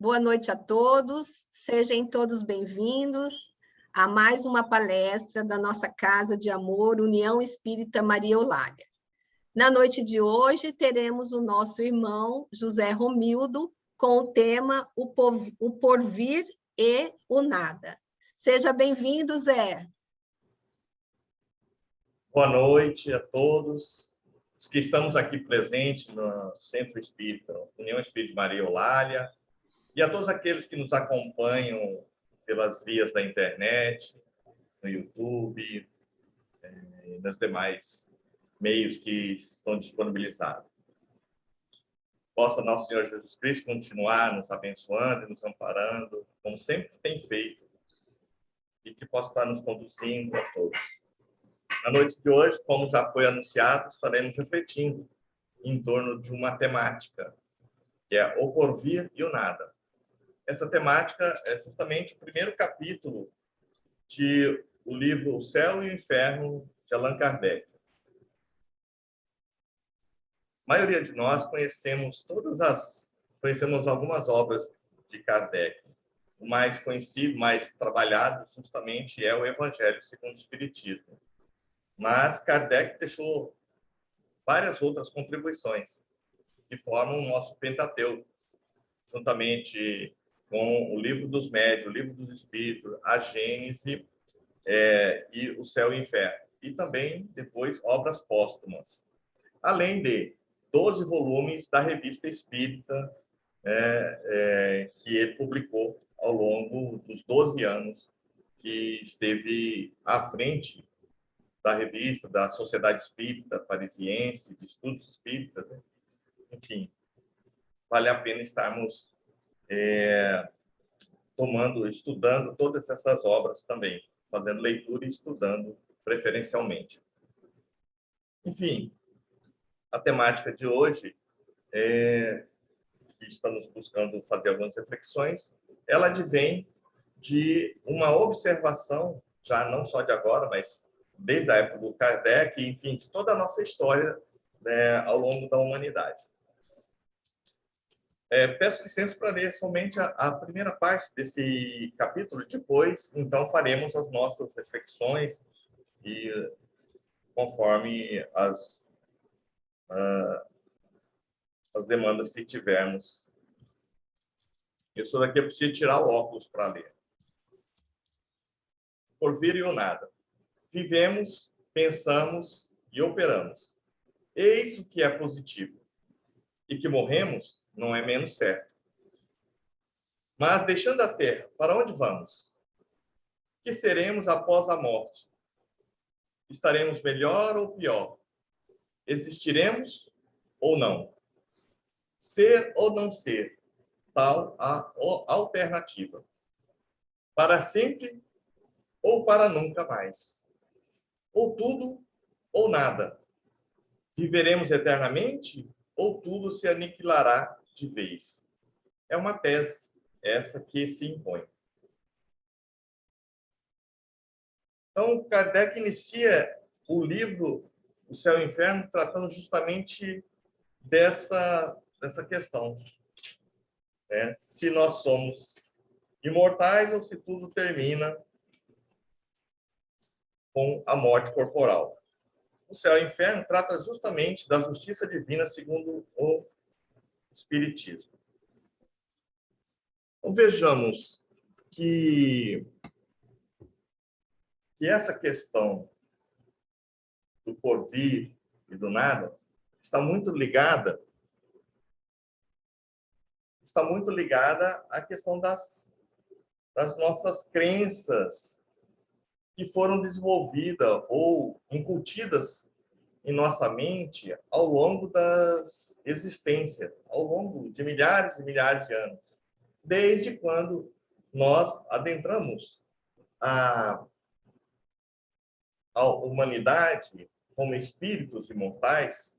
Boa noite a todos, sejam todos bem-vindos a mais uma palestra da nossa Casa de Amor, União Espírita Maria Eulália. Na noite de hoje, teremos o nosso irmão José Romildo com o tema O Porvir e o Nada. Seja bem-vindo, Zé. Boa noite a todos os que estamos aqui presentes no Centro Espírita, União Espírita Maria Eulália, e a todos aqueles que nos acompanham pelas vias da internet, no YouTube, e nos demais meios que estão disponibilizados. Possa nosso Senhor Jesus Cristo continuar nos abençoando e nos amparando, como sempre tem feito, e que possa estar nos conduzindo a todos. Na noite de hoje, como já foi anunciado, estaremos refletindo em torno de uma temática, que é o porvir e o nada. Essa temática é justamente o primeiro capítulo de o livro O Céu e o Inferno, de Allan Kardec. A maioria de nós conhecemos algumas obras de Kardec. O mais conhecido, mais trabalhado, justamente, é o Evangelho segundo o Espiritismo. Mas Kardec deixou várias outras contribuições que formam o nosso Pentateuco, juntamente com o Livro dos Médiuns, o Livro dos Espíritos, a Gênese e o Céu e o Inferno. E também, depois, obras póstumas. Além de 12 volumes da Revista Espírita, que ele publicou ao longo dos 12 anos que esteve à frente da revista, da Sociedade Espírita Parisiense, de Estudos Espíritas, né? Enfim, vale a pena estarmos estudando todas essas obras também, fazendo leitura e estudando preferencialmente. Enfim, a temática de hoje, que estamos buscando fazer algumas reflexões, ela advém de uma observação, já não só de agora, mas desde a época do Kardec, enfim, de toda a nossa história, né, ao longo da humanidade. Peço licença para ler somente a primeira parte desse capítulo, depois, então, faremos as nossas reflexões e conforme as demandas que tivermos. Isso daqui eu preciso tirar o óculos para ler. Porvir e o nada. Vivemos, pensamos e operamos. Eis o que é positivo. E que morremos não é menos certo. Mas, deixando a terra, para onde vamos? Que seremos após a morte? Estaremos melhor ou pior? Existiremos ou não? Ser ou não ser? Tal a alternativa. Para sempre ou para nunca mais? Ou tudo ou nada? Viveremos eternamente ou tudo se aniquilará de vez? É uma tese, essa que se impõe. Então, Kardec inicia o livro O Céu e o Inferno tratando justamente dessa questão. Né? Se nós somos imortais ou se tudo termina com a morte corporal. O Céu e o Inferno trata justamente da justiça divina segundo o Espiritismo. Então, vejamos que essa questão do porvir e do nada está muito ligada à questão das nossas crenças que foram desenvolvidas ou incutidas em nossa mente ao longo das existências, ao longo de milhares e milhares de anos, desde quando nós adentramos a humanidade como espíritos imortais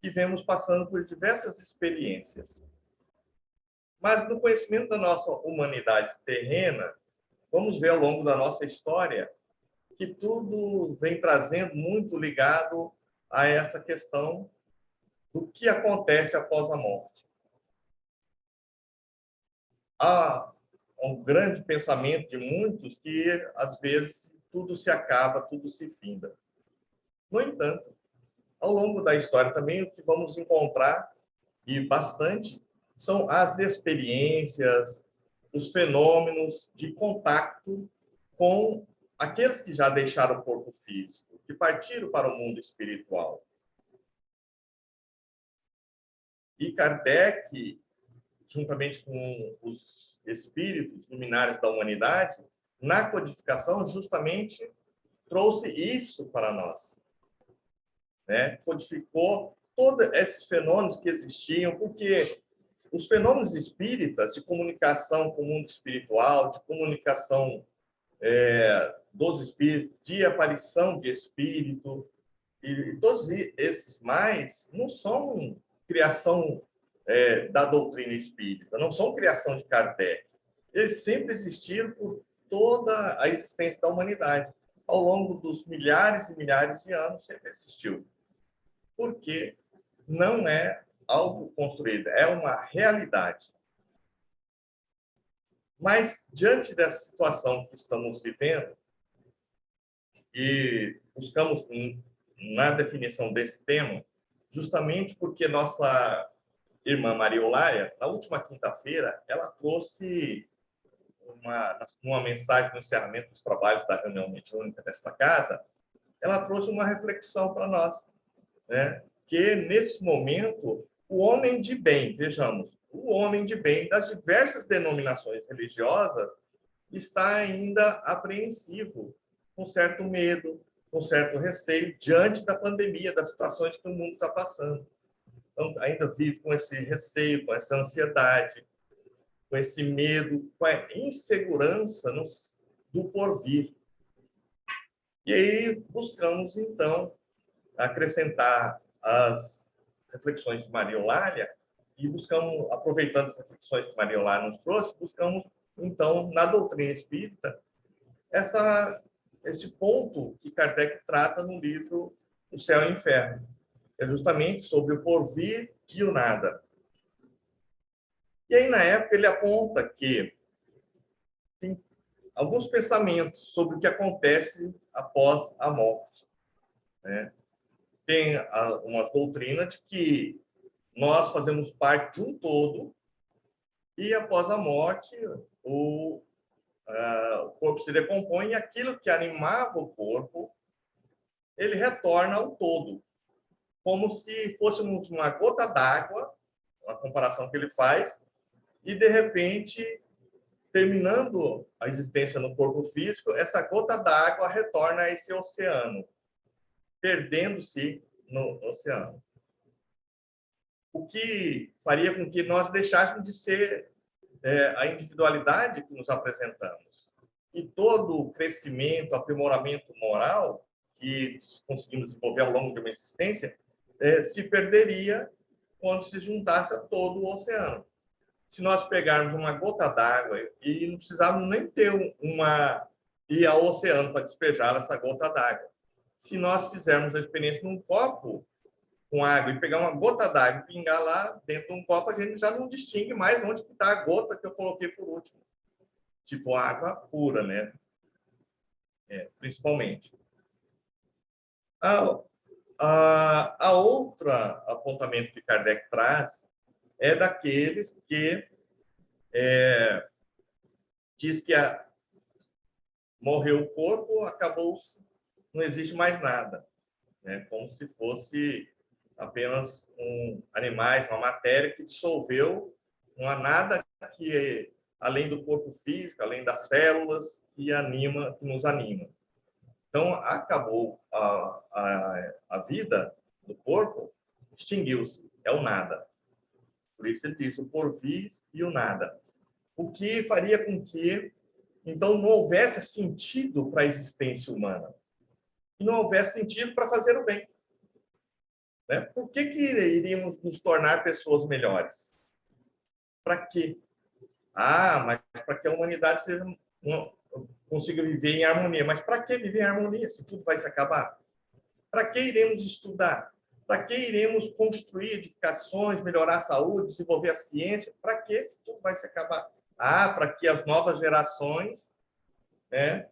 e vemos passando por diversas experiências. Mas no conhecimento da nossa humanidade terrena, vamos ver ao longo da nossa história que tudo vem trazendo muito ligado a essa questão do que acontece após a morte. há um grande pensamento de muitos que, às vezes, tudo se acaba, tudo se finda. No entanto, ao longo da história também, o que vamos encontrar, e bastante, são as experiências, os fenômenos de contato com aqueles que já deixaram o corpo físico, que partiram para o mundo espiritual. E Kardec, juntamente com os espíritos luminares da humanidade, na codificação, justamente trouxe isso para nós, né? Codificou todos esses fenômenos que existiam, porque os fenômenos espíritas de comunicação com o mundo espiritual, de comunicação dos espíritos, de aparição de espírito, e todos esses mais não são criação da doutrina espírita, não são criação de Kardec. Eles sempre existiram por toda a existência da humanidade. Ao longo dos milhares e milhares de anos, sempre existiu. Porque não é algo construído, é uma realidade. Mas, diante dessa situação que estamos vivendo, e buscamos na definição desse tema, justamente porque nossa irmã Maria Eulália, na última quinta-feira, ela trouxe uma mensagem no encerramento dos trabalhos da reunião mediúnica desta casa, ela trouxe uma reflexão para nós, né? Que, nesse momento, o homem de bem, vejamos, o homem de bem das diversas denominações religiosas está ainda apreensivo, com certo medo, com certo receio, diante da pandemia, das situações que o mundo está passando. Então, ainda vive com esse receio, com essa ansiedade, com esse medo, com a insegurança do porvir. E aí buscamos, então, acrescentar as reflexões de Maria Eulália e buscamos, aproveitando as reflexões que Maria Eulália nos trouxe, buscamos, então, na doutrina espírita, esse ponto que Kardec trata no livro O Céu e o Inferno. É justamente sobre o porvir e o nada. E aí, na época, ele aponta que tem alguns pensamentos sobre o que acontece após a morte, né? Tem uma doutrina de que nós fazemos parte de um todo e, após a morte, o corpo se decompõe e aquilo que animava o corpo, ele retorna ao todo, como se fôssemos uma gota d'água, uma comparação que ele faz, e, de repente, terminando a existência no corpo físico, essa gota d'água retorna a esse oceano, perdendo-se no oceano. O que faria com que nós deixássemos de ser a individualidade que nos apresentamos. E todo o crescimento, aprimoramento moral que conseguimos desenvolver ao longo de uma existência se perderia quando se juntasse a todo o oceano. Se nós pegarmos uma gota d'água e não precisávamos nem ter ir ao oceano para despejar essa gota d'água. Se nós fizermos a experiência num copo com água e pegar uma gota d'água e pingar lá dentro de um copo, a gente já não distingue mais onde está a gota que eu coloquei por último. Tipo água pura, né? Principalmente. A outra apontamento que Kardec traz é daqueles que diz que morreu o corpo, acabou-se, não existe mais nada, né? Como se fosse apenas animais, uma matéria que dissolveu, não há nada que, além do corpo físico, além das células, que nos anima. Então, acabou a vida do corpo, extinguiu-se, é o nada. Por isso ele diz o porvir e o nada. O que faria com que, então, não houvesse sentido para a existência humana. E não houvesse sentido para fazer o bem. Né? Por que iríamos nos tornar pessoas melhores? Para quê? Mas para que a humanidade consiga viver em harmonia. Mas para que viver em harmonia se tudo vai se acabar? Para que iremos estudar? Para que iremos construir edificações, melhorar a saúde, desenvolver a ciência? Para que tudo vai se acabar? para que as novas gerações, né,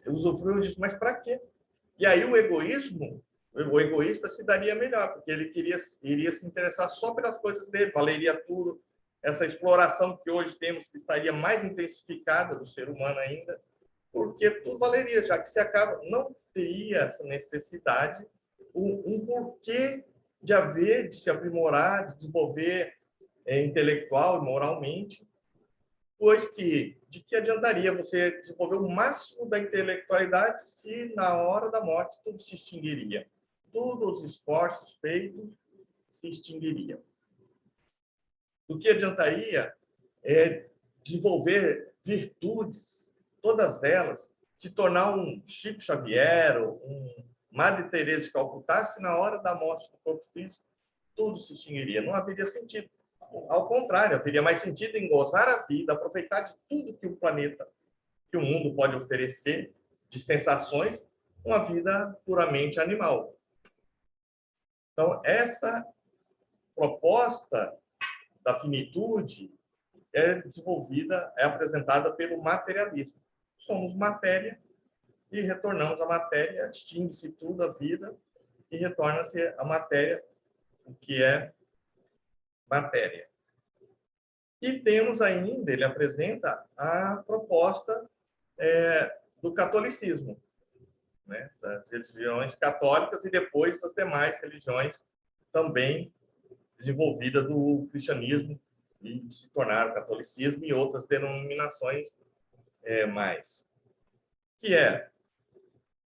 usufruam disso. Mas para quê? E aí o egoísta se daria melhor, porque ele iria se interessar só pelas coisas dele, valeria tudo. Essa exploração que hoje temos, que estaria mais intensificada do ser humano ainda, porque tudo valeria, já que se acaba, não teria essa necessidade, um porquê de se aprimorar, de desenvolver intelectual e moralmente, pois de que adiantaria você desenvolver o máximo da intelectualidade se na hora da morte tudo se extinguiria? Todos os esforços feitos se extinguiriam. Do que adiantaria desenvolver virtudes, todas elas, se tornar um Chico Xavier, um Madre Teresa de Calcutá, se na hora da morte do corpo físico tudo se extinguiria? Não haveria sentido. Ao contrário, haveria mais sentido em gozar a vida, aproveitar de tudo que o planeta, que o mundo pode oferecer, de sensações, uma vida puramente animal. Então, essa proposta da finitude é desenvolvida, é apresentada pelo materialismo. Somos matéria e retornamos à matéria, extingue-se tudo a vida e retorna-se a matéria, o que é matéria. E temos ainda, ele apresenta a proposta do catolicismo, né? Das religiões católicas e depois as demais religiões também desenvolvidas do cristianismo e se tornaram o catolicismo e outras denominações mais. Que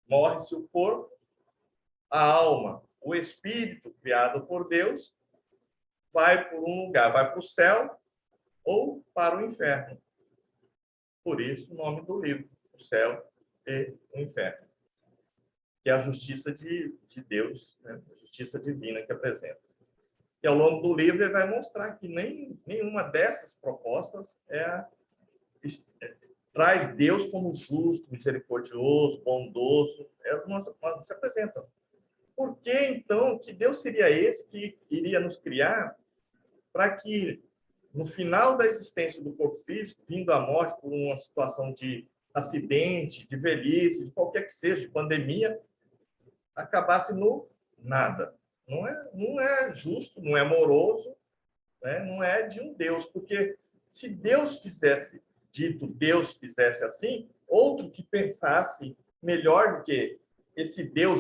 morre-se o corpo, a alma, o espírito criado por Deus, vai por um lugar, vai para o céu ou para o inferno. Por isso o nome do livro, O Céu e o Inferno, que é a justiça de Deus, né? A justiça divina que apresenta. E ao longo do livro ele vai mostrar que nenhuma dessas propostas traz Deus como justo, misericordioso, bondoso. Não se apresentam. Por que, então, que Deus seria esse que iria nos criar para que, no final da existência do corpo físico, vindo à morte por uma situação de acidente, de velhice, de qualquer que seja, de pandemia, acabasse no nada? Não é justo, não é amoroso, né? Não é de um Deus, porque se Deus fizesse Deus assim, outro que pensasse melhor do que esse Deus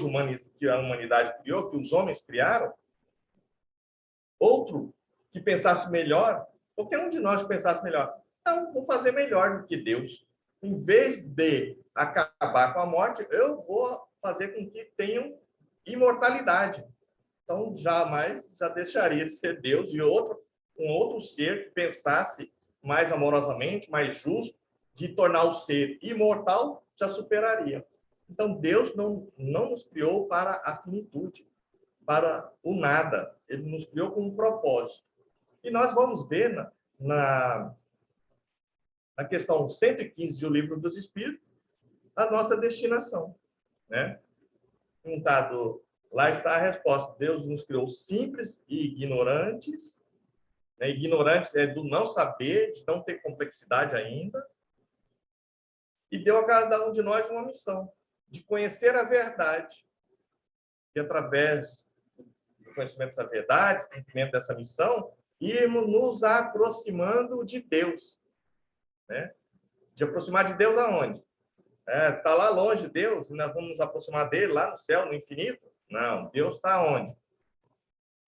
que a humanidade criou, que os homens criaram, outro que pensasse melhor, qualquer um de nós pensasse melhor, não, vou fazer melhor do que Deus. Em vez de acabar com a morte, eu vou fazer com que tenham imortalidade. Então, já deixaria de ser Deus e um outro ser que pensasse mais amorosamente, mais justo, de tornar o ser imortal, já superaria. Então, Deus não nos criou para a finitude, para o nada. Ele nos criou com um propósito. E nós vamos ver na questão 115 do Livro dos Espíritos a nossa destinação, né? Lá está a resposta. Deus nos criou simples e ignorantes. Né? Ignorantes é do não saber, de não ter complexidade ainda. E deu a cada um de nós uma missão, de conhecer a verdade. E através do conhecimento dessa verdade, do cumprimento dessa missão, irmos nos aproximando de Deus. Né? De aproximar de Deus aonde? Está lá longe Deus, nós vamos nos aproximar dele lá no céu, no infinito? Não, Deus está onde?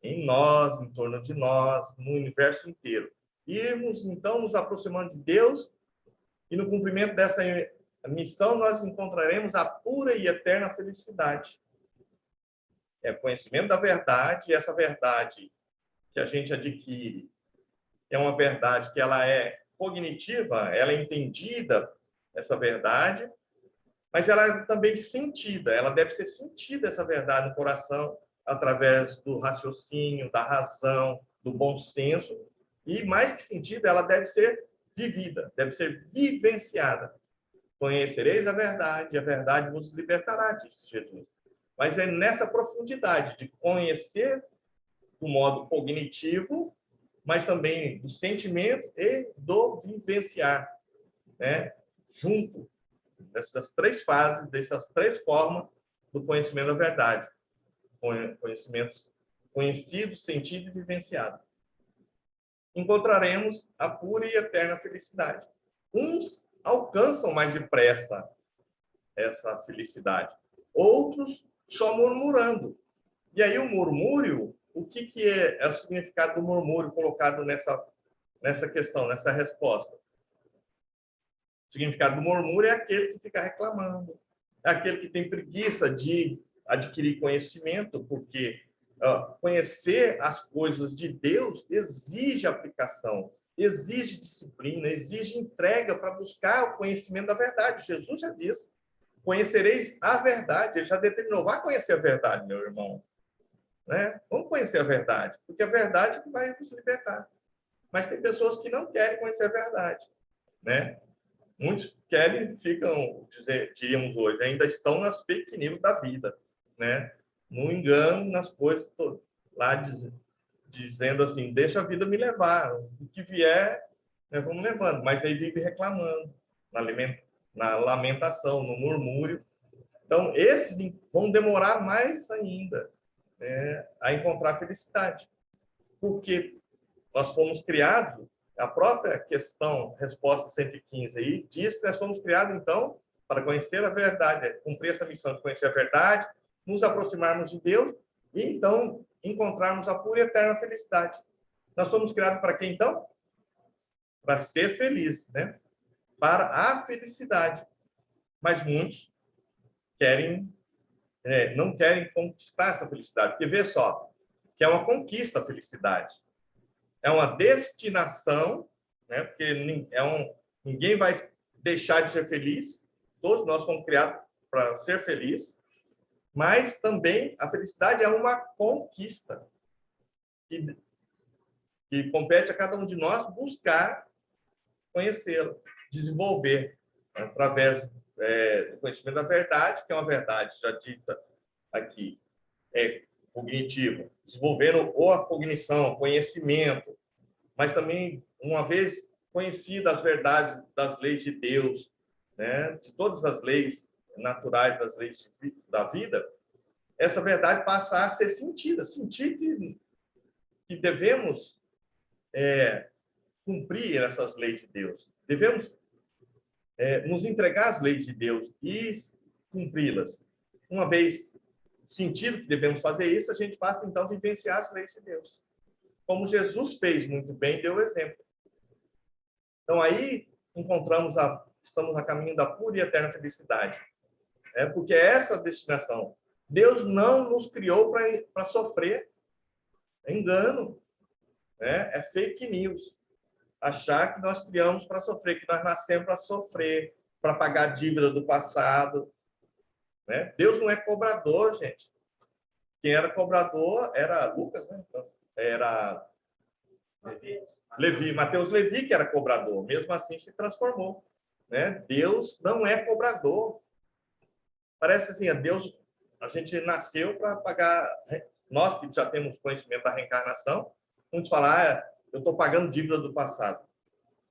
Em nós, em torno de nós, no universo inteiro. Irmos, então, nos aproximando de Deus e no cumprimento dessa missão nós encontraremos a pura e eterna felicidade. É o conhecimento da verdade, e essa verdade que a gente adquire é uma verdade que ela é cognitiva, ela é entendida, essa verdade, mas ela é também sentida, ela deve ser sentida, essa verdade, no coração, através do raciocínio, da razão, do bom senso, e mais que sentida, ela deve ser vivida, deve ser vivenciada. Conhecereis a verdade vos libertará, disse Jesus. Mas é nessa profundidade de conhecer do modo cognitivo mas também do sentimento e do vivenciar, né? Junto dessas três fases, dessas três formas do conhecimento da verdade. Conhecimento conhecido, sentido e vivenciado. Encontraremos a pura e eterna felicidade. Uns alcançam mais depressa essa felicidade, outros só murmurando. E aí o murmúrio, o que é o significado do murmúrio colocado nessa questão, nessa resposta? O significado do murmúrio é aquele que fica reclamando, é aquele que tem preguiça de adquirir conhecimento, porque conhecer as coisas de Deus exige aplicação, exige disciplina, exige entrega para buscar o conhecimento da verdade. Jesus já disse, conhecereis a verdade. Ele já determinou, vai conhecer a verdade, meu irmão. Né? Vamos conhecer a verdade, porque a verdade é que vai nos libertar. Mas tem pessoas que não querem conhecer a verdade. Né? Muitos querem, diríamos hoje, ainda estão nas fake news da vida. Né? No engano, nas coisas, lá dizendo assim, deixa a vida me levar, o que vier, né, vamos levando, mas aí vive reclamando, na lamentação, no murmúrio. Então, esses vão demorar mais ainda, né, a encontrar felicidade, porque nós fomos criados, a própria questão, resposta 115 aí, diz que nós fomos criados, então, para conhecer a verdade, cumprir essa missão de conhecer a verdade, nos aproximarmos de Deus e, então, encontrarmos a pura e eterna felicidade. Nós fomos criados para quê, então? Para ser feliz, né? Para a felicidade. Mas muitos não querem conquistar essa felicidade. Porque, vê só, que é uma conquista a felicidade. É uma destinação, né? Porque ninguém vai deixar de ser feliz. Todos nós fomos criados para ser felizes. Mas também a felicidade é uma conquista que compete a cada um de nós buscar conhecê-la, desenvolver através do conhecimento da verdade, que é uma verdade já dita aqui, cognitiva, desenvolvendo ou a cognição, o conhecimento, mas também, uma vez conhecidas as verdades das leis de Deus, né, de todas as leis naturais, das leis da vida, essa verdade passa a ser sentida, sentir que devemos cumprir essas leis de Deus, devemos nos entregar às leis de Deus e cumpri-las. Uma vez sentido que devemos fazer isso, a gente passa então a vivenciar as leis de Deus, como Jesus fez muito bem, deu exemplo. Então aí estamos a caminho da pura e eterna felicidade, porque é essa a destinação. Deus não nos criou para sofrer. É engano, né? É fake news. Achar que nós criamos para sofrer, que nós nascemos para sofrer, para pagar a dívida do passado. Né? Deus não é cobrador, gente. Quem era cobrador era Lucas, né? Era Levi, Mateus Levi, que era cobrador. Mesmo assim, se transformou. Né? Deus não é cobrador. Parece assim, a gente nasceu para pagar. Nós que já temos conhecimento da reencarnação, vamos falar, eu estou pagando dívida do passado.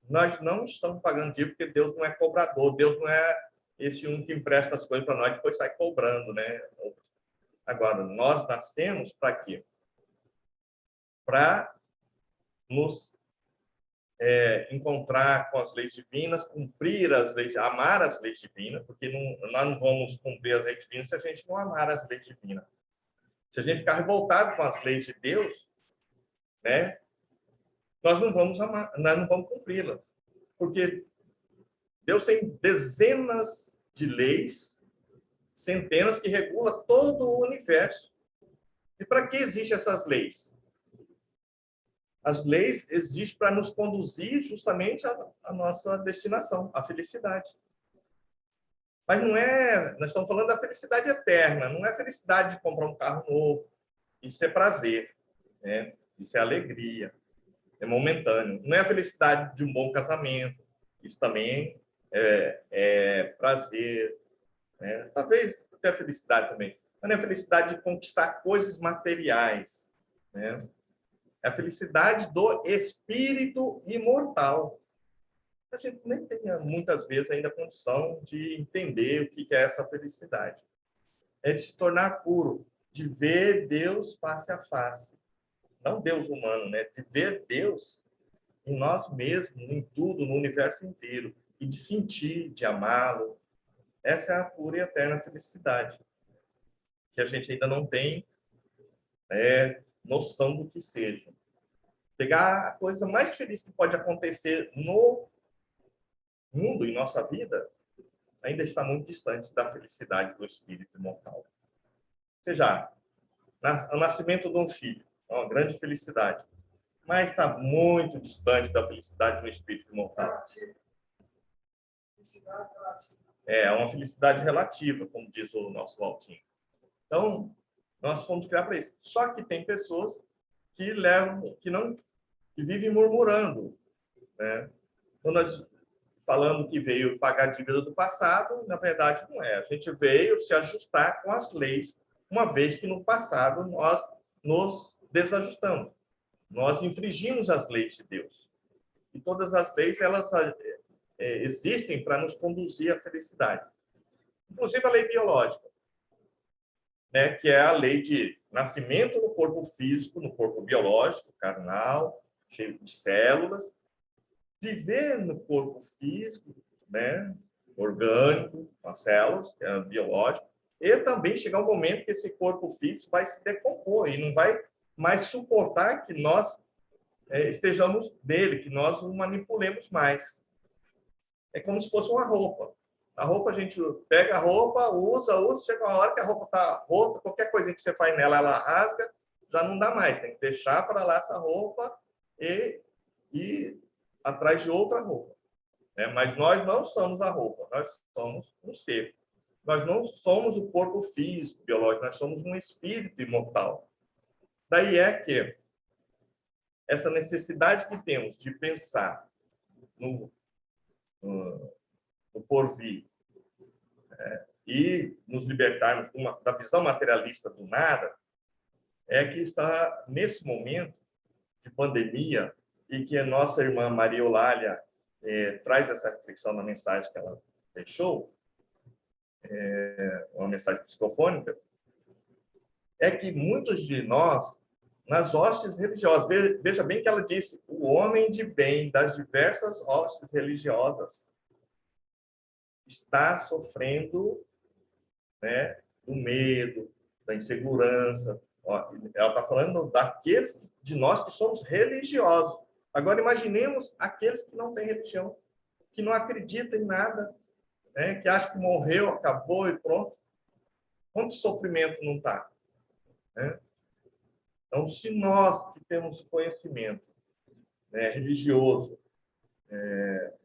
Nós não estamos pagando dívida porque Deus não é cobrador. Deus não é esse um que empresta as coisas para nós e depois sai cobrando, né? Agora, nós nascemos para quê? Para nos encontrar com as leis divinas, cumprir as leis, amar as leis divinas, porque nós não vamos cumprir as leis divinas se a gente não amar as leis divinas. Se a gente ficar revoltado com as leis de Deus, né, nós não vamos cumpri-las, porque Deus tem dezenas de leis, centenas que regula todo o universo. E para que existem essas leis? As leis existem para nos conduzir justamente à nossa destinação, à felicidade. Mas nós estamos falando da felicidade eterna, não é a felicidade de comprar um carro novo. Isso é prazer, né? Isso é alegria, é momentâneo. Não é a felicidade de um bom casamento, isso também é prazer, né? Talvez até a felicidade também, mas não é a felicidade de conquistar coisas materiais, né? É a felicidade do espírito imortal. A gente nem tem, muitas vezes, ainda a condição de entender o que é essa felicidade. É de se tornar puro, de ver Deus face a face. Não Deus humano, né? De ver Deus em nós mesmos, em tudo, no universo inteiro. E de sentir, de amá-lo. Essa é a pura e eterna felicidade, que a gente ainda não tem noção do que seja. Pegar a coisa mais feliz que pode acontecer no mundo, em nossa vida, ainda está muito distante da felicidade do espírito imortal. Ou seja, o nascimento de um filho é uma grande felicidade, mas está muito distante da felicidade do espírito imortal. É uma felicidade relativa, como diz o nosso Valtinho. Então, nós fomos criar para isso. Só que tem pessoas que que vivem murmurando, né? Quando nós falando que veio pagar a dívida do passado, na verdade não é. A gente veio se ajustar com as leis, uma vez que no passado nós nos desajustamos. Nós infringimos as leis de Deus. E todas as leis, elas existem para nos conduzir à felicidade. Inclusive a lei biológica, né, que é a lei de nascimento no corpo físico, no corpo biológico, carnal, cheio de células, viver no corpo físico, né, orgânico, com as células, que é biológico, e também chegar um momento que esse corpo físico vai se decompor e não vai mais suportar que nós estejamos nele, que nós o manipulemos mais. É como se fosse uma roupa. A roupa, a gente pega a roupa, usa, chega uma hora que a roupa está rota, qualquer coisa que você faz nela, ela rasga, já não dá mais. Tem que deixar para lá essa roupa e ir atrás de outra roupa. Mas nós não somos a roupa, nós somos um ser. Nós não somos o corpo físico, biológico, nós somos um espírito imortal. Daí é que essa necessidade que temos de pensar no porvir e nos libertarmos da visão materialista do nada, é que está nesse momento de pandemia e que a nossa irmã Maria Eulália traz essa reflexão na mensagem que ela deixou, uma mensagem psicofônica, é que muitos de nós, nas hostes religiosas, veja bem que ela disse, o homem de bem das diversas hostes religiosas está sofrendo, né, do medo, da insegurança. Ela está falando daqueles de nós que somos religiosos. Agora, imaginemos aqueles que não têm religião, que não acreditam em nada, né, que acham que morreu, acabou e pronto. Quanto sofrimento não está? Né? Então, se nós que temos conhecimento, né, religioso,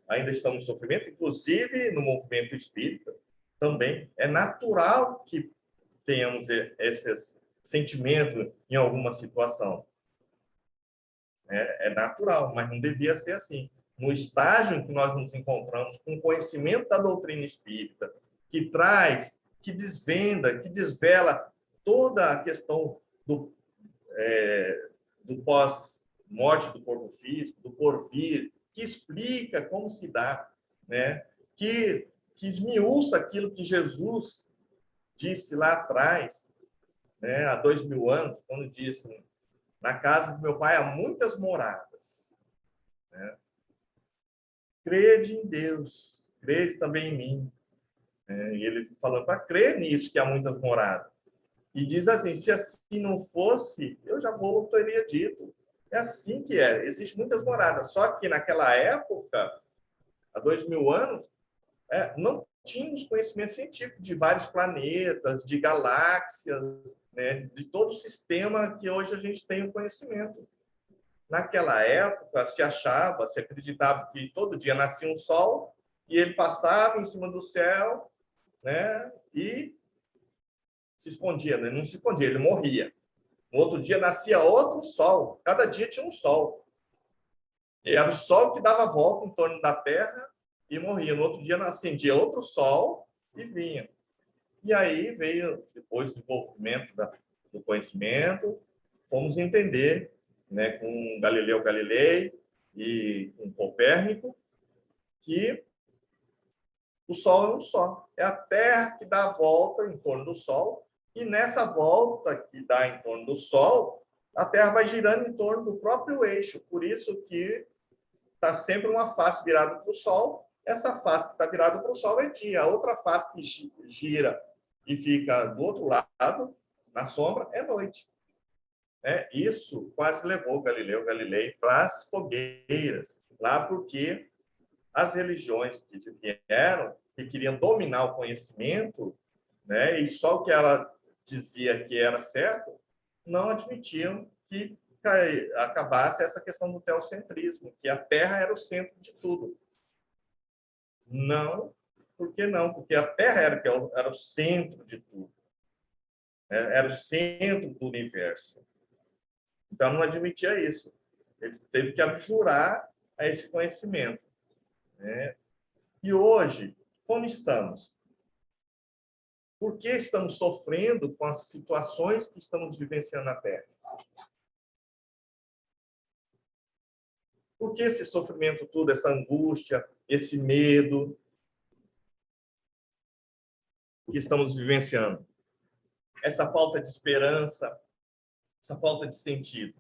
ainda estamos em sofrimento, inclusive no movimento espírita, também é natural que tenhamos esses sentimentos em alguma situação. É natural, mas não devia ser assim. No estágio em que nós nos encontramos, com conhecimento da doutrina espírita, que traz, que desvenda, que desvela toda a questão do pós-morte do corpo físico, do porvir, que explica como se dá, né? que esmiuça aquilo que Jesus disse lá atrás, né? Há 2000 anos, quando disse, na casa do meu pai há muitas moradas. Né? Crede em Deus, crede também em mim. E ele falando para crer nisso, que há muitas moradas. E diz assim, se assim não fosse, eu já teria dito. É assim que é, existem muitas moradas. Só que naquela época, há 2000 anos, não tínhamos conhecimento científico de vários planetas, de galáxias, né, de todo o sistema que hoje a gente tem o conhecimento. Naquela época, se acreditava que todo dia nascia um sol e ele passava em cima do céu, né, e se escondia. Ele não se escondia, ele morria. No outro dia nascia outro sol. Cada dia tinha um sol. E era o sol que dava a volta em torno da Terra e morria. No outro dia acendia outro sol e vinha. E aí veio, depois do desenvolvimento do conhecimento, fomos entender né, com Galileu Galilei e com Copérnico, que o Sol é um só. É a Terra que dá a volta em torno do Sol, e nessa volta que dá em torno do Sol, a Terra vai girando em torno do próprio eixo. Por isso que está sempre uma face virada para o Sol. Essa face que está virada para o Sol é dia. A outra face que gira e fica do outro lado, na sombra, é noite. Isso quase levou Galileu Galilei para as fogueiras, lá porque as religiões que vieram, que queriam dominar o conhecimento, né, e só o que ela dizia que era certo, não admitiam que acabasse essa questão do teocentrismo, que a Terra era o centro de tudo. Não, por que não? Porque a Terra era o centro de tudo. Era o centro do universo. Então, não admitia isso. Ele teve que abjurar a esse conhecimento. Né? E hoje, como estamos? Por que estamos sofrendo com as situações que estamos vivenciando na Terra? Por que esse sofrimento todo, essa angústia, esse medo que estamos vivenciando? Essa falta de esperança, essa falta de sentido.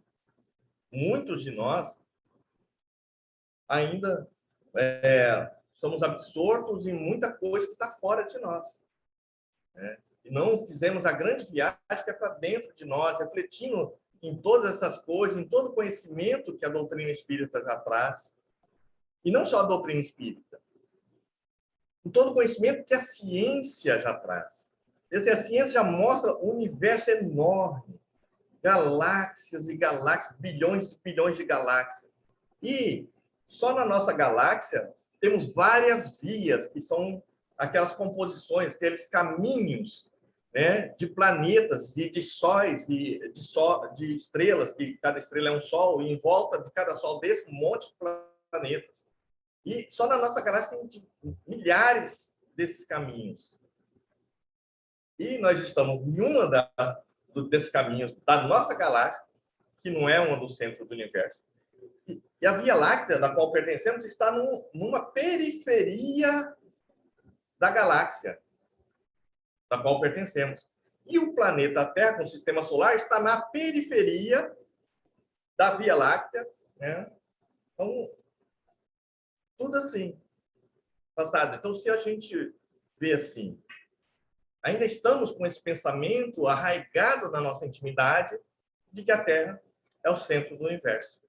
Muitos de nós ainda estamos absortos em muita coisa que está fora de nós. Né? E não fizemos a grande viagem que é para dentro de nós, refletindo em todas essas coisas, em todo o conhecimento que a doutrina espírita já traz. E não só a doutrina espírita. Em todo o conhecimento que a ciência já traz. A ciência já mostra um universo enorme. Galáxias e galáxias, bilhões e bilhões de galáxias. E só na nossa galáxia temos várias vias, que são aquelas composições, aqueles caminhos, né, de planetas e de sóis e de estrelas, que cada estrela é um sol, e em volta de cada sol desse, um monte de planetas. E só na nossa galáxia tem milhares desses caminhos. E nós estamos em uma desses caminhos da nossa galáxia, que não é uma do centro do universo. E a Via Láctea, da qual pertencemos, está numa periferia da galáxia, da qual pertencemos. E o planeta Terra, com o sistema solar, está na periferia da Via Láctea. Né? Então, tudo assim. Afastado. Então, se a gente vê assim, ainda estamos com esse pensamento arraigado na nossa intimidade de que a Terra é o centro do universo.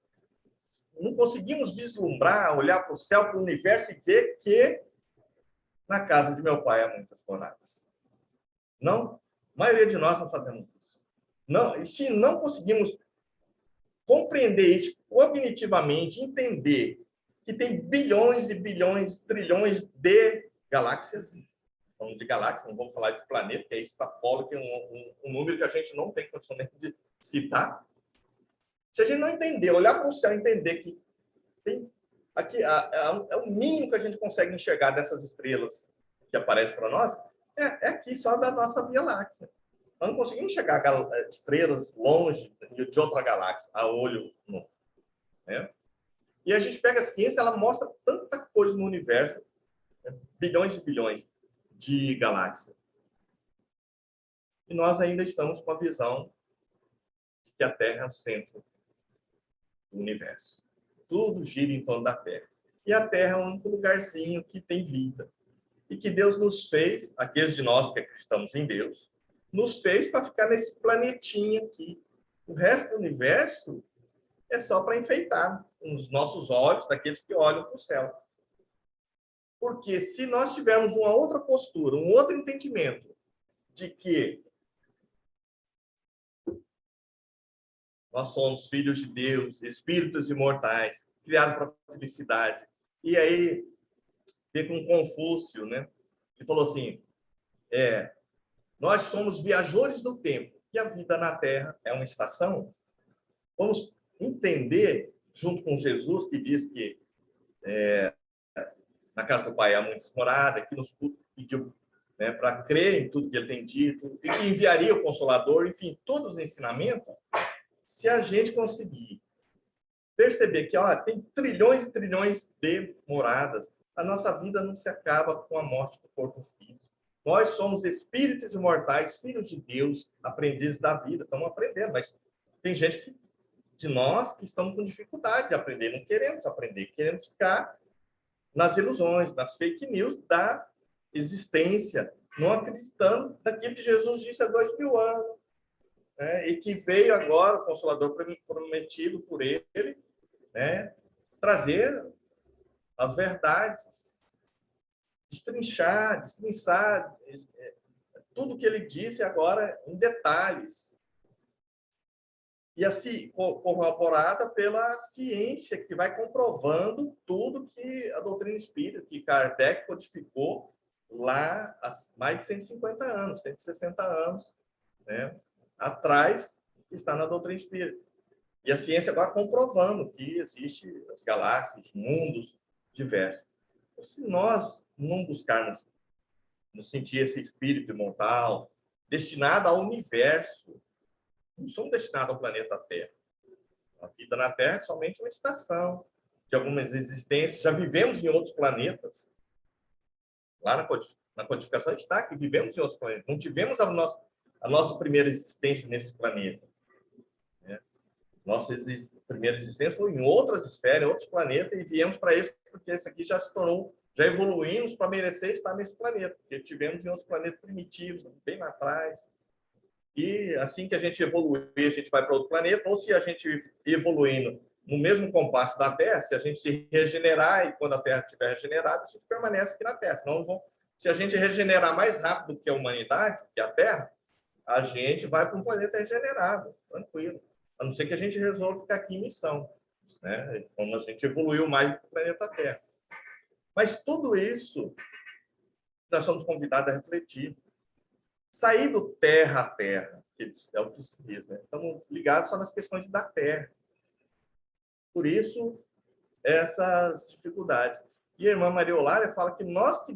Não conseguimos vislumbrar, olhar para o céu, para o universo e ver que na casa de meu pai há muitas moradas. Não, a maioria de nós não fazemos isso. Não, e se não conseguimos compreender isso cognitivamente, entender que tem bilhões e bilhões, trilhões de galáxias, falando de galáxias, não vamos falar de planeta, que é extrapola, que é um número que a gente não tem condição de citar. Se a gente não entender, olhar para o céu e entender que tem aqui é o mínimo que a gente consegue enxergar dessas estrelas que aparecem para nós, é aqui só da nossa Via Láctea. Nós não conseguimos enxergar estrelas longe de outra galáxia, a olho nu. Né? E a gente pega a ciência, ela mostra tanta coisa no universo, né? Bilhões e bilhões de galáxias. E nós ainda estamos com a visão de que a Terra é o centro do universo. Tudo gira em torno da Terra. E a Terra é o único lugarzinho que tem vida. E que Deus nos fez, aqueles de nós que acreditamos em Deus, nos fez para ficar nesse planetinha aqui. O resto do universo é só para enfeitar os nossos olhos daqueles que olham para o céu. Porque se nós tivermos uma outra postura, um outro entendimento de que nós somos filhos de Deus, espíritos imortais, criados para a felicidade. E aí, teve um Confúcio, né? Que falou assim, nós somos viajores do tempo, e a vida na Terra é uma estação. Vamos entender, junto com Jesus, que diz que na casa do Pai há muitas moradas, que nos pediu, né, para crer em tudo que ele tem dito, e que enviaria o Consolador, enfim, todos os ensinamentos. Se a gente conseguir perceber que tem trilhões e trilhões de moradas. A nossa vida não se acaba com a morte do corpo físico. Nós somos espíritos imortais, filhos de Deus, aprendizes da vida. Estamos aprendendo, mas tem gente de nós que estamos com dificuldade de aprender. Não queremos aprender, queremos ficar nas ilusões, nas fake news da existência, não acreditando naquilo que Jesus disse há 2000 anos. E que veio agora, o Consolador prometido por ele, trazer as verdades, destrinchar tudo que ele disse agora em detalhes. E assim, corroborada pela ciência, que vai comprovando tudo que a doutrina espírita, que Kardec codificou lá há mais de 150 anos, 160 anos, atrás, está na doutrina espírita. E a ciência agora comprovando que existe as galáxias, os mundos diversos. Então, se nós não buscarmos nos sentir esse espírito imortal, destinado ao universo, não somos destinados ao planeta Terra. A vida na Terra é somente uma estação de algumas existências. Já vivemos em outros planetas. Lá na codificação está que vivemos em outros planetas. Não tivemos a nossa primeira existência nesse planeta. Nossa primeira existência foi em outras esferas, em outros planetas, e viemos para esse, porque esse aqui já evoluímos para merecer estar nesse planeta, porque tivemos em outros planetas primitivos, bem lá atrás. E assim que a gente evoluir, a gente vai para outro planeta, ou se a gente evoluindo no mesmo compasso da Terra, se a gente se regenerar, e quando a Terra estiver regenerada, a gente permanece aqui na Terra. Senão, se a gente regenerar mais rápido que a humanidade, que a Terra, a gente vai para um planeta regenerado, tranquilo. A não ser que a gente resolva ficar aqui em missão, como a gente evoluiu mais do planeta Terra. Mas tudo isso, nós somos convidados a refletir. Sair do terra a terra, que é o que se diz, Estamos ligados só nas questões da terra. Por isso, essas dificuldades. E a irmã Maria Eulália fala que nós que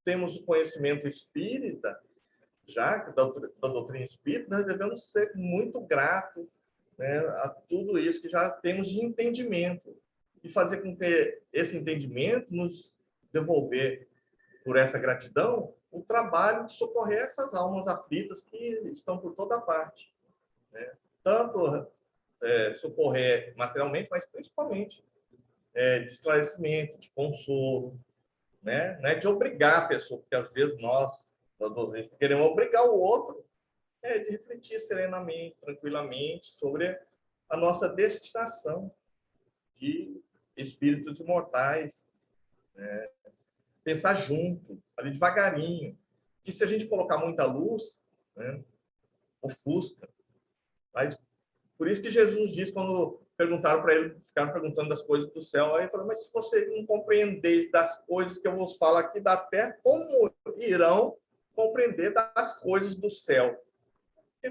temos o conhecimento espírita, já da doutrina espírita, nós devemos ser muito gratos a tudo isso que já temos de entendimento e fazer com que esse entendimento nos devolver, por essa gratidão, o trabalho de socorrer essas almas aflitas que estão por toda parte. Tanto socorrer materialmente, mas principalmente de esclarecimento, de consolo, não é de obrigar a pessoa, porque às vezes nós queremos obrigar o outro, de refletir serenamente, tranquilamente, sobre a nossa destinação de espíritos imortais, pensar junto, ali devagarinho, que se a gente colocar muita luz, ofusca. Mas por isso que Jesus diz, quando perguntaram para ele, ficaram perguntando das coisas do céu, aí ele falou, mas se vocês não compreendeis das coisas que eu vos falo aqui da terra, como irão compreender das coisas do céu? É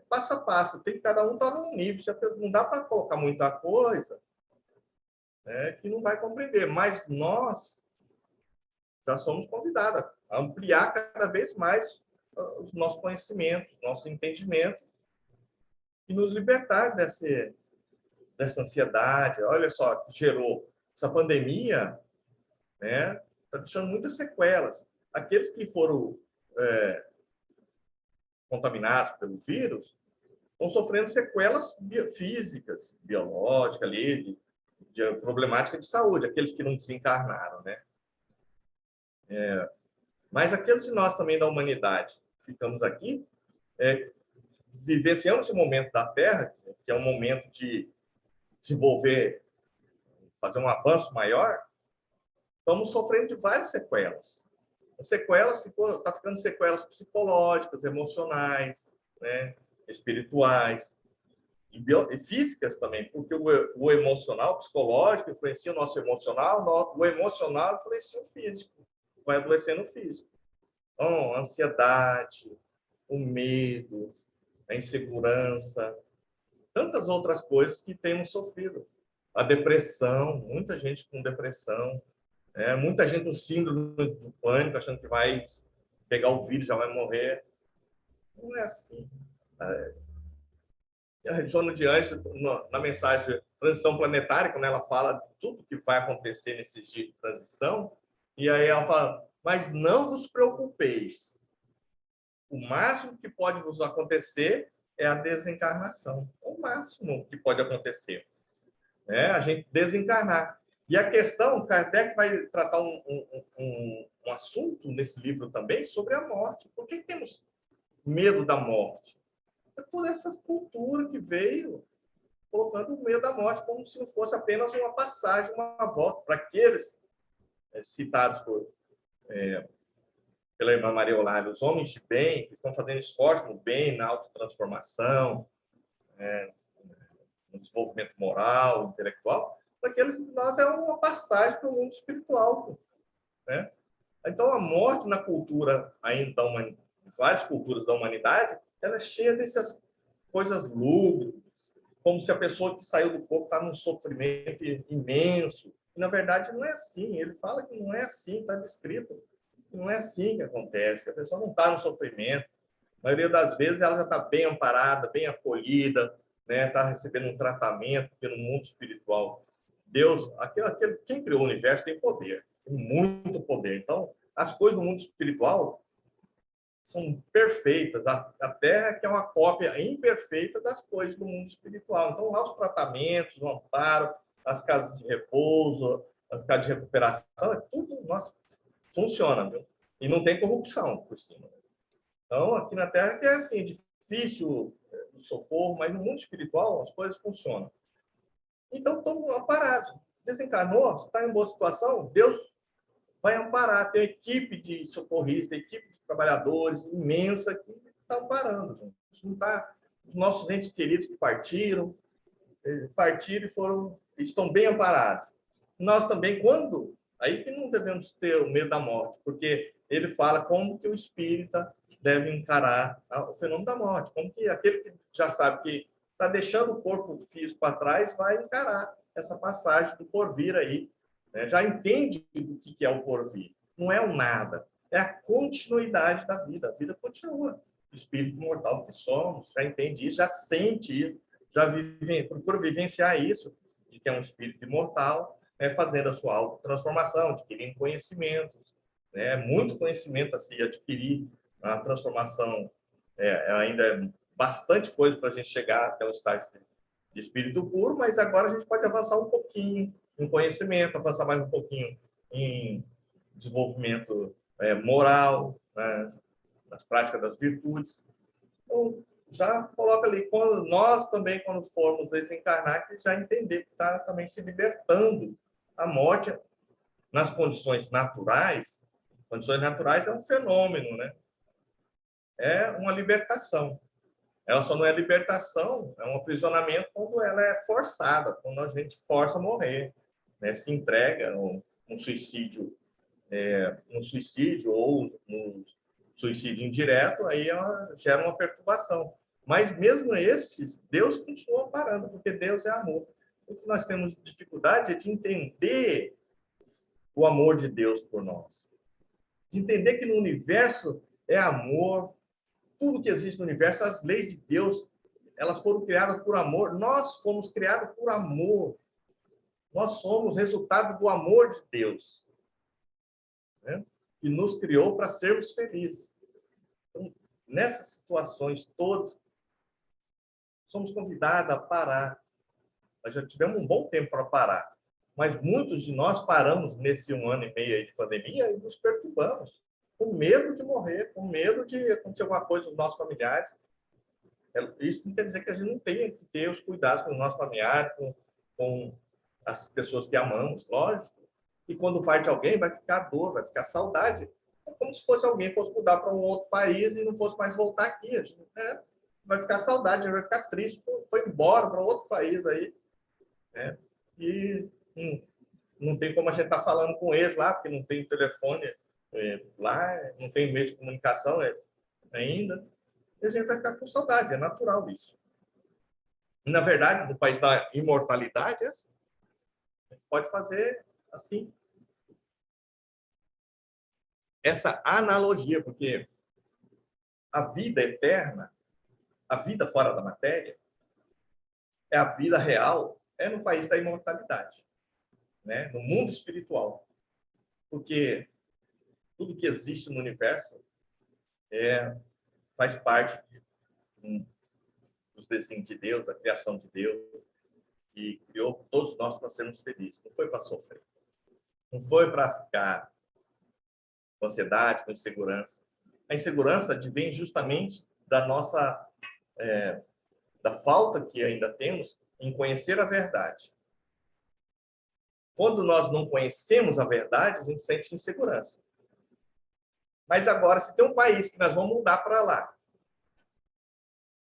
passo a passo, tem que cada um estar num nível, não dá para colocar muita coisa que não vai compreender, mas nós já somos convidados a ampliar cada vez mais os nossos conhecimentos, nossos entendimentos e nos libertar dessa ansiedade. Olha só, que gerou essa pandemia, está deixando muitas sequelas. Aqueles que foram contaminados pelo vírus estão sofrendo sequelas físicas, biológicas, ali, de problemática de saúde, aqueles que não desencarnaram, Mas aqueles de nós também da humanidade ficamos aqui, vivenciamos esse momento da Terra, que é um momento de desenvolver, fazer um avanço maior, estamos sofrendo de várias sequelas. As sequelas está ficando sequelas psicológicas, emocionais, espirituais e físicas também, porque o emocional, o psicológico influencia o nosso emocional, o emocional influencia o físico. Vai adoecendo o físico. Então, a ansiedade, o medo, a insegurança, tantas outras coisas que temos sofrido. A depressão, muita gente com depressão, muita gente com síndrome do pânico, achando que vai pegar o vírus, já vai morrer. Não é assim. A Joana de Anjos, na mensagem transição planetária, quando ela fala de tudo que vai acontecer nesses dias de transição, e aí ela fala, mas não vos preocupeis. O máximo que pode vos acontecer é a desencarnação. O máximo que pode acontecer. A gente desencarnar. E a questão, Kardec vai tratar um assunto nesse livro também sobre a morte. Por que temos medo da morte? É toda essa cultura que veio colocando o medo da morte como se não fosse apenas uma passagem, uma volta. Para aqueles citados pela irmã Maria Eulália, os homens de bem, que estão fazendo esforço no bem, na autotransformação, no desenvolvimento moral, intelectual, para aqueles de nós é uma passagem para o mundo espiritual. Né? Então, a morte na cultura, ainda várias culturas da humanidade, ela é cheia dessas coisas lúgubres, como se a pessoa que saiu do corpo está num sofrimento imenso. E, na verdade, não é assim. Ele fala que não é assim, está descrito. Não é assim que acontece. A pessoa não está no sofrimento. A maioria das vezes ela já está bem amparada, bem acolhida, né? Está recebendo um tratamento pelo mundo espiritual. Deus, quem criou o universo tem poder, tem muito poder. Então, as coisas do mundo espiritual são perfeitas. A Terra que é uma cópia imperfeita das coisas do mundo espiritual. Então, lá os tratamentos, o amparo, as casas de repouso, as casas de recuperação, é tudo, nossa, funciona, viu? E não tem corrupção por cima. Então, aqui na Terra que é assim, difícil o socorro, mas no mundo espiritual as coisas funcionam. Então, estão amparados. Desencarnou, está em boa situação, Deus vai amparar. Tem uma equipe de socorristas, equipe de trabalhadores imensa que está amparando. Gente. Não tá, os nossos entes queridos que partiram e estão bem amparados. Nós também, aí que não devemos ter o medo da morte, porque ele fala como que o espírita deve encarar o fenômeno da morte, como que aquele que já sabe que está deixando o corpo físico para trás vai encarar essa passagem do porvir aí, né? Já entende o que é o porvir. Não é o nada, é a continuidade da vida. A vida continua. O espírito mortal que somos, já entende isso, já sente isso, já procura vivenciar isso, de que é um espírito imortal, fazendo a sua autotransformação, adquirindo conhecimentos, muito conhecimento a se adquirir. A transformação ainda é bastante coisa para a gente chegar até o estágio de espírito puro, mas agora a gente pode avançar um pouquinho em conhecimento, avançar mais um pouquinho em desenvolvimento moral, né, nas práticas das virtudes. Então, já coloca ali, nós também, quando formos desencarnar, que já entender que está também se libertando. A morte, nas condições naturais é um fenômeno, né? É uma libertação. Ela só não é libertação, é um aprisionamento quando ela é forçada, quando a gente força a morrer, né? Se entrega um suicídio ou no suicídio indireto, aí ela gera uma perturbação. Mas mesmo esses, Deus continua parando, porque Deus é amor. O que nós temos dificuldade é de entender o amor de Deus por nós. De entender que no universo é amor, tudo que existe no universo, as leis de Deus, elas foram criadas por amor. Nós fomos criados por amor. Nós somos resultado do amor de Deus, né? Que nos criou para sermos felizes. Então, nessas situações todas, somos convidados a parar. Nós já tivemos um bom tempo para parar, mas muitos de nós paramos nesse 1 ano e meio aí de pandemia e nos perturbamos, com medo de morrer, com medo de acontecer alguma coisa com os nossos familiares. Isso não quer dizer que a gente não tenha que ter os cuidados com os nossos familiares, com as pessoas que amamos, lógico. E quando parte alguém, vai ficar dor, vai ficar saudade. É como se fosse alguém fosse mudar para um outro país e não fosse mais voltar aqui. A gente, vai ficar saudade, a gente vai ficar triste. Foi embora para outro país aí. Né? E não tem como a gente estar falando com eles lá, porque não tem telefone lá, não tem meio de comunicação ainda. E a gente vai ficar com saudade, é natural isso. E, na verdade, no país da imortalidade, a gente pode fazer assim, essa analogia, porque a vida eterna, a vida fora da matéria, é a vida real é no país da imortalidade, né? No mundo espiritual. Porque tudo que existe no universo faz parte dos desígnios de Deus, da criação de Deus, e criou todos nós para sermos felizes. Não foi para sofrer. Não foi para ficar com ansiedade, com insegurança. A insegurança advém justamente da nossa da falta que ainda temos em conhecer a verdade. Quando nós não conhecemos a verdade, a gente sente insegurança. Mas agora, se tem um país que nós vamos mudar para lá,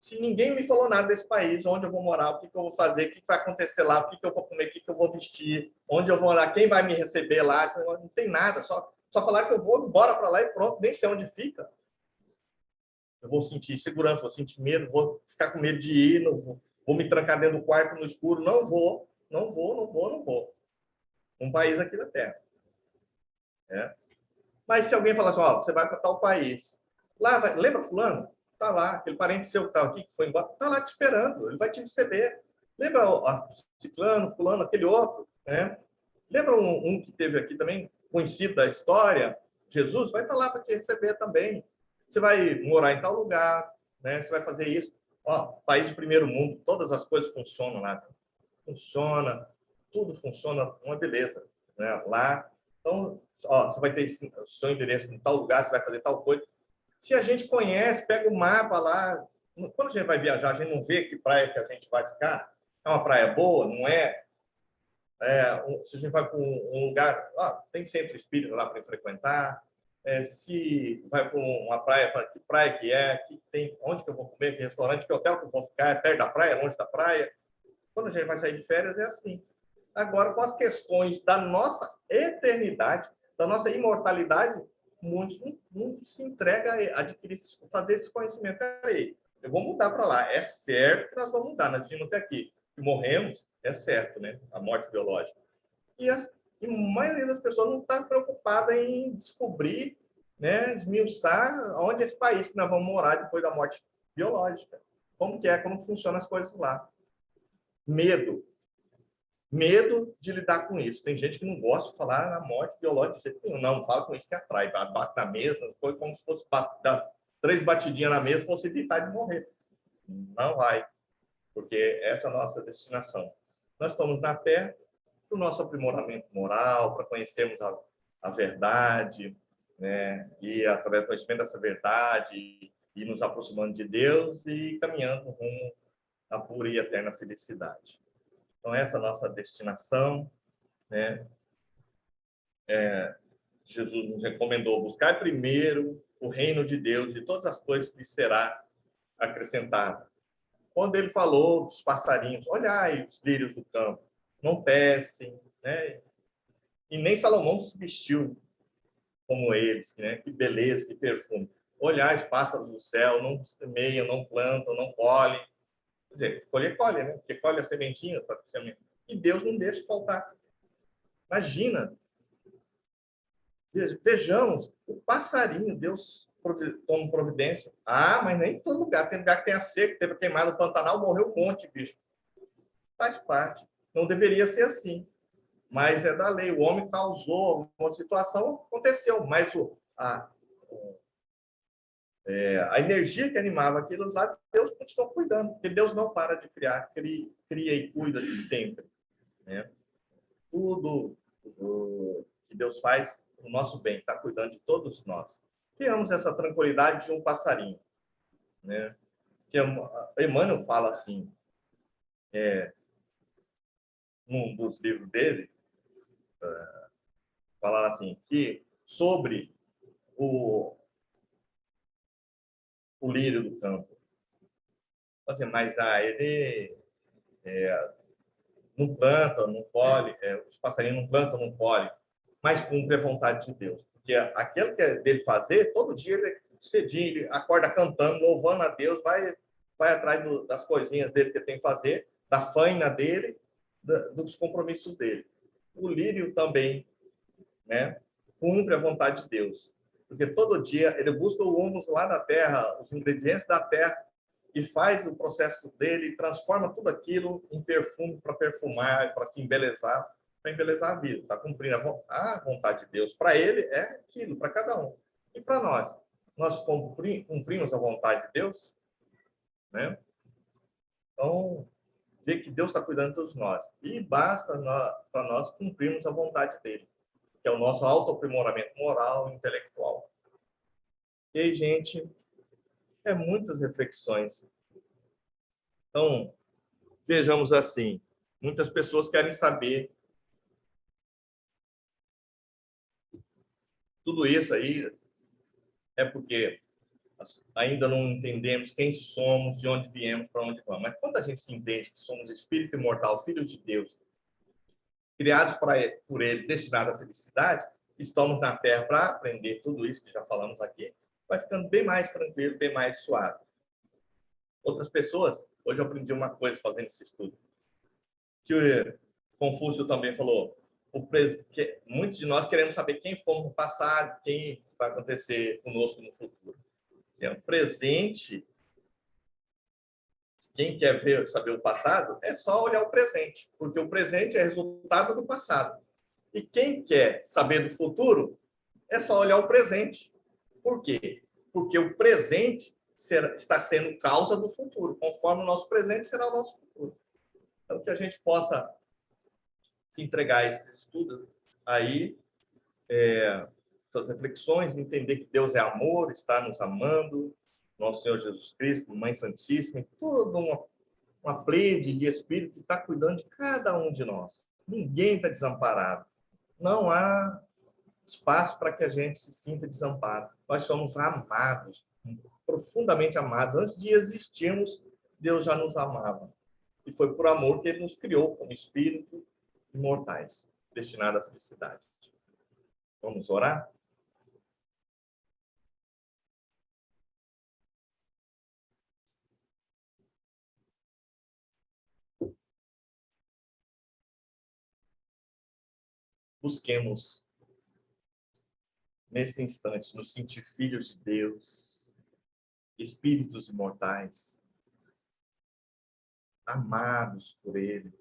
se ninguém me falou nada desse país, onde eu vou morar, o que eu vou fazer, o que vai acontecer lá, o que eu vou comer, o que eu vou vestir, onde eu vou lá, quem vai me receber lá, não tem nada, só falar que eu vou embora para lá e pronto, nem sei onde fica. Eu vou sentir insegurança, vou sentir medo, vou ficar com medo de ir, não vou me trancar dentro do quarto no escuro, não vou. Um país aqui da Terra. Mas se alguém falar assim, ó, você vai para tal país, lá, lembra fulano? Tá lá, aquele parente seu que estava aqui, que foi embora, tá lá te esperando, ele vai te receber. Lembra ciclano, fulano, aquele outro, né? Lembra um que teve aqui também, conhecido da história? Jesus vai estar lá para te receber também. Você vai morar em tal lugar, né? Você vai fazer isso. Ó, país de primeiro mundo, todas as coisas funcionam lá. Funciona, tudo funciona, uma beleza, né? Lá, então, ó, você vai ter o seu endereço em tal lugar, você vai fazer tal coisa. Se a gente conhece, pega o mapa lá. Quando a gente vai viajar, a gente não vê que praia que a gente vai ficar. É uma praia boa, não é? Se a gente vai para um lugar, tem centro espírita lá para frequentar. Se vai para uma praia, que praia que é, que tem, onde que eu vou comer, que restaurante, que hotel que eu vou ficar, é perto da praia, longe da praia. Quando a gente vai sair de férias, é assim. Agora, com as questões da nossa eternidade, da nossa imortalidade, muitos se entregam a adquirir, fazer esse conhecimento. Peraí, eu vou mudar para lá. É certo que nós vamos mudar. Nós vimos até aqui. E morremos, é certo, né? A morte biológica. E a maioria das pessoas não está preocupada em descobrir, né, esmiuçar onde é esse país que nós vamos morar depois da morte biológica. Como que é, como funcionam as coisas lá. Medo de lidar com isso. Tem gente que não gosta de falar na morte biológica. Não fala com isso que atrai. Bate na mesa, foi como se fosse dar 3 batidinhas na mesa, fosse evitar de morrer. Não vai, porque essa é a nossa destinação. Nós estamos na Terra para o nosso aprimoramento moral, para conhecermos a verdade, né? E através do conhecimento dessa verdade, e nos aproximando de Deus e caminhando rumo à pura e eterna felicidade. Então, essa é a nossa destinação, né? Jesus nos recomendou buscar primeiro o reino de Deus e todas as coisas que lhe será acrescentada. Quando ele falou dos passarinhos, olhai os lírios do campo, não tecem, né? E nem Salomão se vestiu como eles, né? Que beleza, que perfume. Olhai os pássaros do céu, não semeiam, não plantam, não colhem. Quer dizer, colhe, né? Porque colhe a sementinha para semente. E Deus não deixa faltar. Imagina. Vejamos, o passarinho, Deus toma providência. Mas nem em todo lugar. Tem lugar que tem a seca, teve queimado no Pantanal, morreu um monte de bicho. Faz parte. Não deveria ser assim. Mas é da lei. O homem causou uma situação, aconteceu. Mas a energia que animava aquilo lá, Deus continuou cuidando. Porque Deus não para de criar. Cria e cuida de sempre. Né? Tudo que Deus faz o nosso bem, está cuidando de todos nós. Tenhamos essa tranquilidade de um passarinho, né? Que Emmanuel fala assim, num dos livros dele, fala assim, que sobre o lírio do campo, assim, mas ele não planta, não colhe, os passarinhos não plantam, não colhem, mas cumpre a vontade de Deus. Porque aquilo que é dele fazer, todo dia ele cedinho, ele acorda cantando, louvando a Deus, vai atrás das coisinhas dele que tem que fazer, da faina dele, dos compromissos dele. O lírio também, né, cumpre a vontade de Deus. Porque todo dia ele busca o humus lá da terra, os ingredientes da terra, e faz o processo dele, transforma tudo aquilo em perfume para perfumar, para se embelezar, para embelezar a vida. Está cumprindo a vontade de Deus. Para ele é aquilo, para cada um. E para nós? Nós cumprimos a vontade de Deus? Né? Então, ver que Deus está cuidando de todos nós. E basta para nós cumprirmos a vontade dele, que é o nosso autoaprimoramento moral e intelectual. E aí, gente, muitas reflexões. Então, vejamos assim, muitas pessoas querem saber tudo isso aí porque ainda não entendemos quem somos, de onde viemos, para onde vamos. Mas quando a gente se entende que somos espírito imortal, filhos de Deus, criados por ele, destinados à felicidade, estamos na Terra para aprender tudo isso que já falamos aqui, vai ficando bem mais tranquilo, bem mais suave. Outras pessoas, hoje eu aprendi uma coisa fazendo esse estudo, que o Confúcio também falou, que muitos de nós queremos saber quem fomos no passado, quem vai acontecer conosco no futuro. O presente, quem quer saber o passado, é só olhar o presente, porque o presente é resultado do passado. E quem quer saber do futuro, é só olhar o presente. Por quê? Porque o presente está sendo causa do futuro. Conforme o nosso presente será o nosso futuro. Então, que a gente possa se entregar a esse estudo aí, suas reflexões, entender que Deus é amor, está nos amando, nosso Senhor Jesus Cristo, Mãe Santíssima, toda uma plede de Espírito que está cuidando de cada um de nós. Ninguém está desamparado. Não há espaço para que a gente se sinta desamparado. Nós somos amados, profundamente amados. Antes de existirmos, Deus já nos amava. E foi por amor que Ele nos criou como espíritos imortais, destinados à felicidade. Vamos orar? Busquemos, nesse instante, nos sentir filhos de Deus, espíritos imortais, amados por Ele,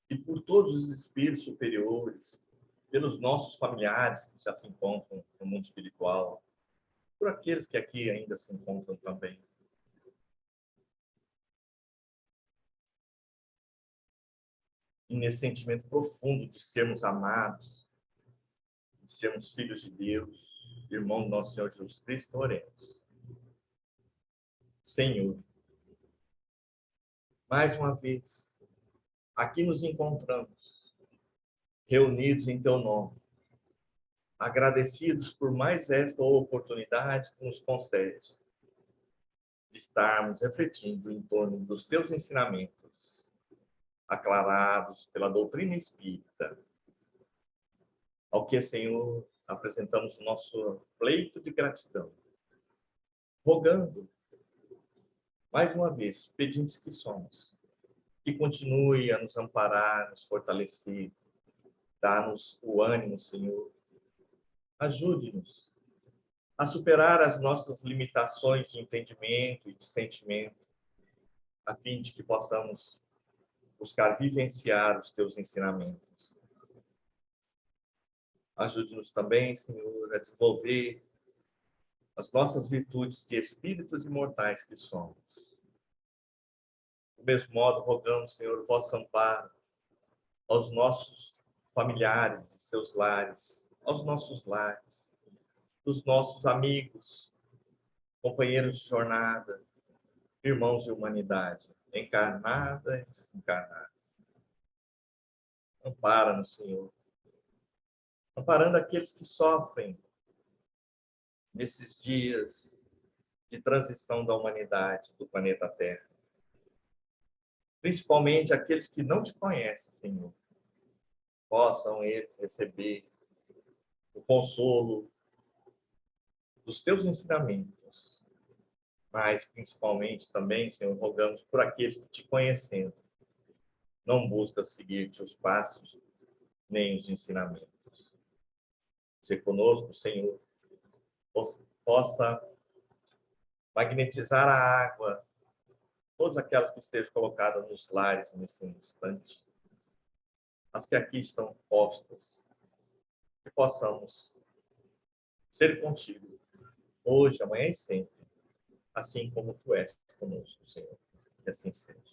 e por todos os espíritos superiores, pelos nossos familiares que já se encontram no mundo espiritual, por aqueles que aqui ainda se encontram também. E nesse sentimento profundo de sermos amados, de sermos filhos de Deus, irmão do nosso Senhor Jesus Cristo, oremos. Senhor, mais uma vez, aqui nos encontramos, reunidos em Teu nome, agradecidos por mais esta oportunidade que nos concede de estarmos refletindo em torno dos Teus ensinamentos, aclarados pela doutrina espírita, ao que, Senhor, apresentamos o nosso pleito de gratidão, rogando, mais uma vez, pedintes que somos, que continue a nos amparar, nos fortalecer, dar-nos o ânimo, Senhor. Ajude-nos a superar as nossas limitações de entendimento e de sentimento, a fim de que possamos buscar vivenciar os Teus ensinamentos. Ajude-nos também, Senhor, a desenvolver as nossas virtudes de espíritos imortais que somos. Do mesmo modo, rogamos, Senhor, o vosso amparo aos nossos familiares e seus lares, aos nossos lares, dos nossos amigos, companheiros de jornada, irmãos de humanidade, encarnada e desencarnada. Ampara-nos, Senhor, amparando aqueles que sofrem nesses dias de transição da humanidade, do planeta Terra. Principalmente aqueles que não te conhecem, Senhor. Possam eles receber o consolo dos teus ensinamentos. Mas, principalmente também, Senhor, rogamos por aqueles que te conhecendo não buscam seguir teus passos, nem os ensinamentos. Se conosco, Senhor, possa magnetizar a água, todas aquelas que estejam colocadas nos lares nesse instante, as que aqui estão postas, que possamos ser contigo, hoje, amanhã e sempre, assim como tu és conosco, Senhor. Que assim seja.